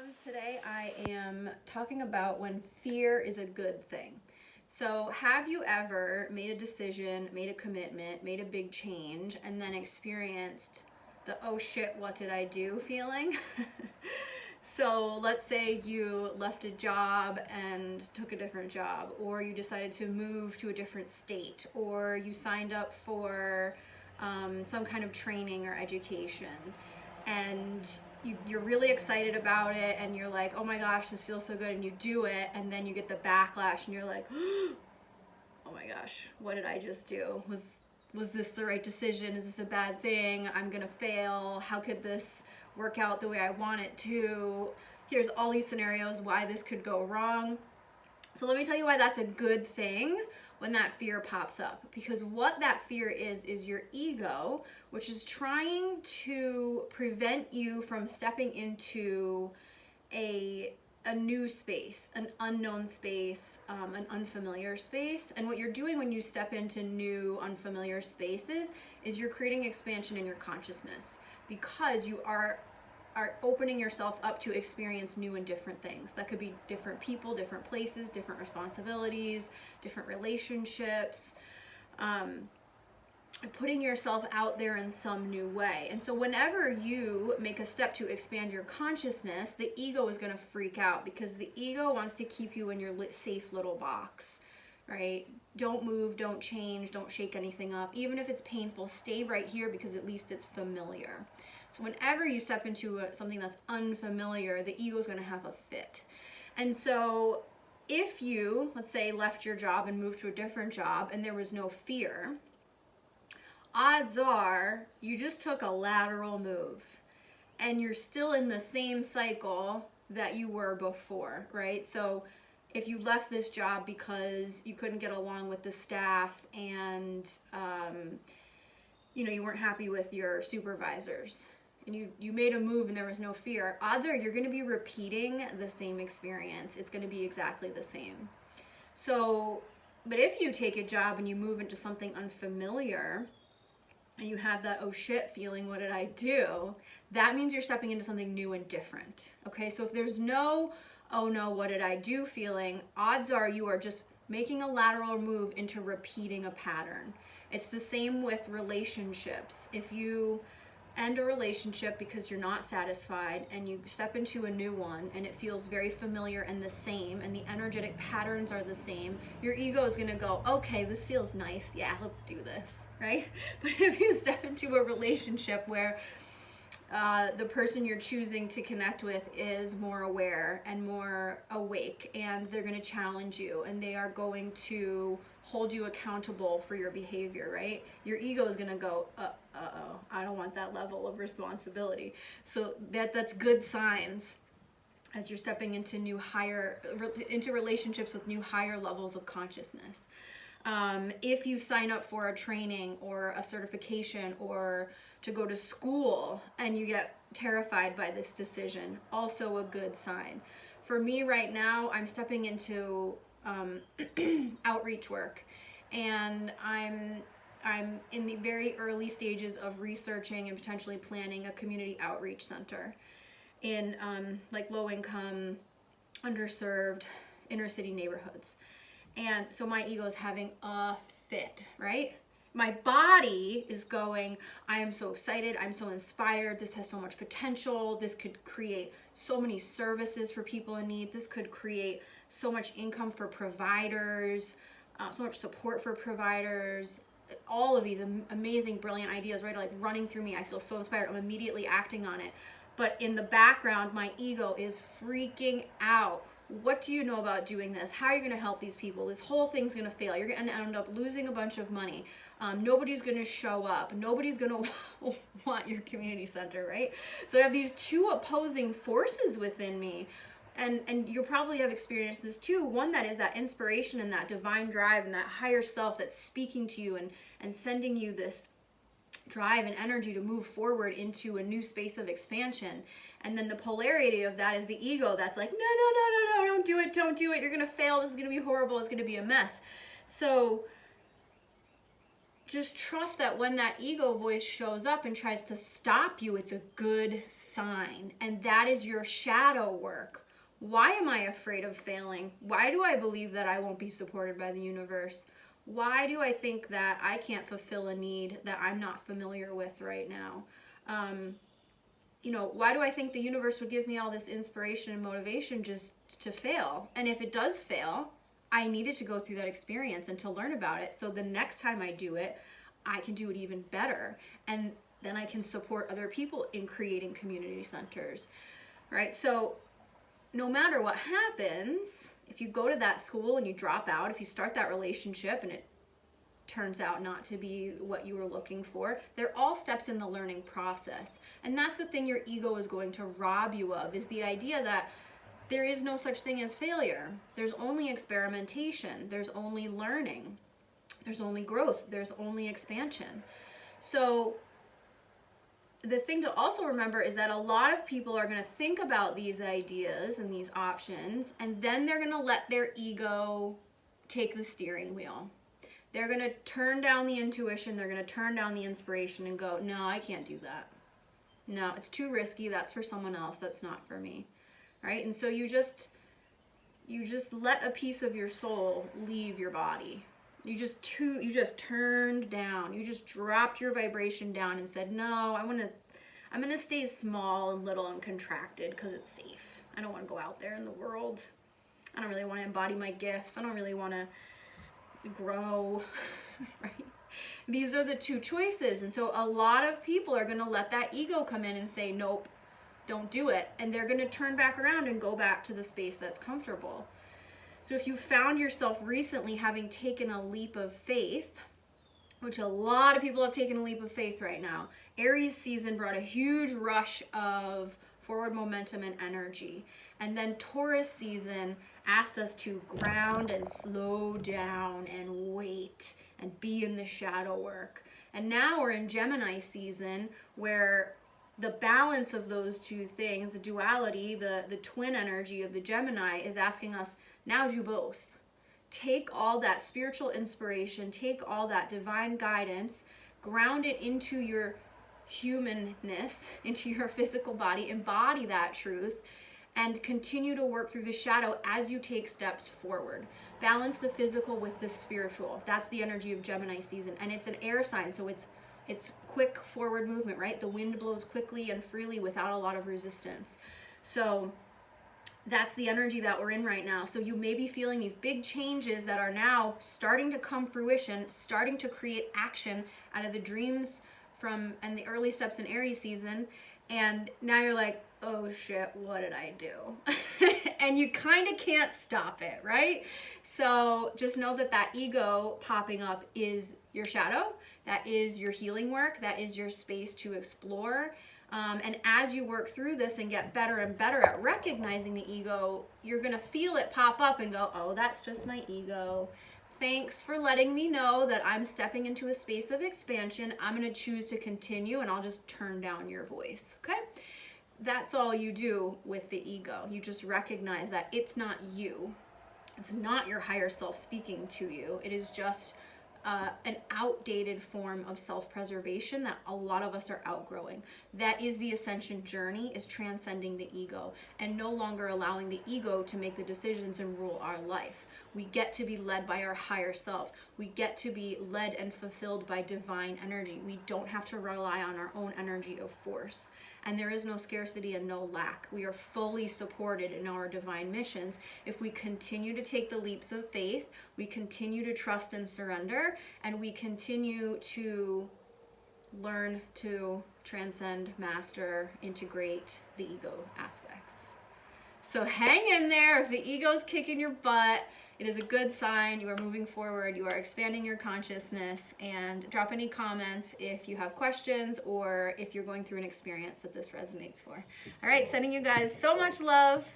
loves. Today I am talking about when fear is a good thing. So, have you ever made a decision, made a commitment, made a big change, and then experienced the oh shit, what did I do feeling? So, let's say you left a job and took a different job, or you decided to move to a different state, or you signed up for some kind of training or education, and you're really excited about it, and you're like, oh my gosh, this feels so good, and you do it, and then you get the backlash, and you're like, oh my gosh, what did I just do? Was this the right decision? Is this a bad thing? I'm gonna fail. How could this work out the way I want it to? Here's all these scenarios why this could go wrong. So let me tell you why that's a good thing when that fear pops up. Because what that fear is your ego, which is trying to prevent you from stepping into a new space, an unknown space, an unfamiliar space. And what you're doing when you step into new unfamiliar spaces is you're creating expansion in your consciousness, because you are opening yourself up to experience new and different things. That could be different people, different places, different responsibilities, different relationships, putting yourself out there in some new way. And so whenever you make a step to expand your consciousness, the ego is going to freak out, because the ego wants to keep you in your safe little box, right? Don't move, don't change, don't shake anything up. Even if it's painful, stay right here, because at least it's familiar. So whenever you step into something that's unfamiliar, the ego is going to have a fit. And so if you, let's say, left your job and moved to a different job and there was no fear, odds are you just took a lateral move and you're still in the same cycle that you were before, right? So if you left this job because you couldn't get along with the staff and you weren't happy with your supervisors, and you made a move and there was no fear, odds are you're going to be repeating the same experience. It's going to be exactly the same. So, but if you take a job and you move into something unfamiliar and you have that oh shit feeling, what did I do? That means you're stepping into something new and different. Okay, so if there's no oh no, what did I do feeling, odds are you are just making a lateral move into repeating a pattern. It's the same with relationships. If you end a relationship because you're not satisfied and you step into a new one and it feels very familiar and the same, and the energetic patterns are the same, your ego is going to go, okay, this feels nice, yeah, let's do this, right? But if you step into a relationship where the person you're choosing to connect with is more aware and more awake, and they're going to challenge you, and they are going to hold you accountable for your behavior, right? Your ego is going to go, uh-oh, I don't want that level of responsibility. So that's good signs as you're stepping into into relationships with new higher levels of consciousness. If you sign up for a training or a certification or to go to school and you get terrified by this decision, also a good sign. For me right now, I'm stepping into outreach work, and I'm in the very early stages of researching and potentially planning a community outreach center in like low-income, underserved, inner city neighborhoods. And so my ego is having a fit, right? My body is going, I am so excited, I'm so inspired, this has so much potential, this could create so many services for people in need, this could create so much income for providers, so much support for providers, all of these amazing, brilliant ideas, right, are like running through me. I feel so inspired, I'm immediately acting on it. But in the background, my ego is freaking out. What do you know about doing this? How are you going to help these people? This whole thing's going to fail. You're going to end up losing a bunch of money. Nobody's going to show up. Nobody's going to want your community center, right? So I have these two opposing forces within me. And you probably have experienced this too. One that is that inspiration and that divine drive and that higher self that's speaking to you and sending you this drive and energy to move forward into a new space of expansion. And then the polarity of that is the ego that's like, no, don't do it, you're gonna fail, this is gonna be horrible, it's gonna be a mess. So just trust that when that ego voice shows up and tries to stop you, it's a good sign. And that is your shadow work. Why am I afraid of failing? Why do I believe that I won't be supported by the universe? Why do I think that I can't fulfill a need that I'm not familiar with right now? Why do I think the universe would give me all this inspiration and motivation just to fail? And if it does fail, I needed to go through that experience and to learn about it. So the next time I do it, I can do it even better. And then I can support other people in creating community centers, right? So no matter what happens, if you go to that school and you drop out, if you start that relationship and it turns out not to be what you were looking for, they're all steps in the learning process. And that's the thing your ego is going to rob you of, is the idea that there is no such thing as failure. There's only experimentation. There's only learning. There's only growth. There's only expansion. So the thing to also remember is that a lot of people are going to think about these ideas and these options, and then they're going to let their ego take the steering wheel. They're going to turn down the intuition. They're going to turn down the inspiration and go, no, I can't do that. No, it's too risky. That's for someone else. That's not for me. Right? And so you just let a piece of your soul leave your body. You just turned down. You just dropped your vibration down and said, no, I'm gonna stay small and little and contracted because it's safe. I don't want to go out there in the world. I don't really want to embody my gifts. I don't really want to grow. Right? These are the two choices. And so a lot of people are going to let that ego come in and say, nope, don't do it. And they're going to turn back around and go back to the space that's comfortable. So if you found yourself recently having taken a leap of faith, which a lot of people have taken a leap of faith right now, Aries season brought a huge rush of forward momentum and energy. And then Taurus season asked us to ground and slow down and wait and be in the shadow work. And now we're in Gemini season, where the balance of those two things, the duality, the twin energy of the Gemini, is asking us, now do both. Take all that spiritual inspiration, take all that divine guidance, ground it into your humanness, into your physical body, embody that truth, and continue to work through the shadow as you take steps forward. Balance the physical with the spiritual. That's the energy of Gemini season. And it's an air sign, so it's quick forward movement, right? The wind blows quickly and freely without a lot of resistance. So that's the energy that we're in right now. So you may be feeling these big changes that are now starting to come fruition, starting to create action out of the dreams and the early steps in Aries season. And now you're like, oh shit, what did I do? And you kind of can't stop it, right? So just know that ego popping up is your shadow. That is your healing work. That is your space to explore. And as you work through this and get better and better at recognizing the ego, you're going to feel it pop up and go, oh, that's just my ego. Thanks for letting me know that I'm stepping into a space of expansion. I'm going to choose to continue, and I'll just turn down your voice, okay? That's all you do with the ego. You just recognize that it's not you. It's not your higher self speaking to you. It is just an outdated form of self-preservation that a lot of us are outgrowing. That is the ascension journey, is transcending the ego and no longer allowing the ego to make the decisions and rule our life. We get to be led by our higher selves. We get to be led and fulfilled by divine energy. We don't have to rely on our own energy of force. And there is no scarcity and no lack. We are fully supported in our divine missions if we continue to take the leaps of faith, we continue to trust and surrender, and we continue to learn to transcend, master, integrate the ego aspects. So hang in there. If the ego's kicking your butt, it is a good sign. You are moving forward. You are expanding your consciousness. And drop any comments if you have questions or if you're going through an experience that this resonates for. All right, sending you guys so much love.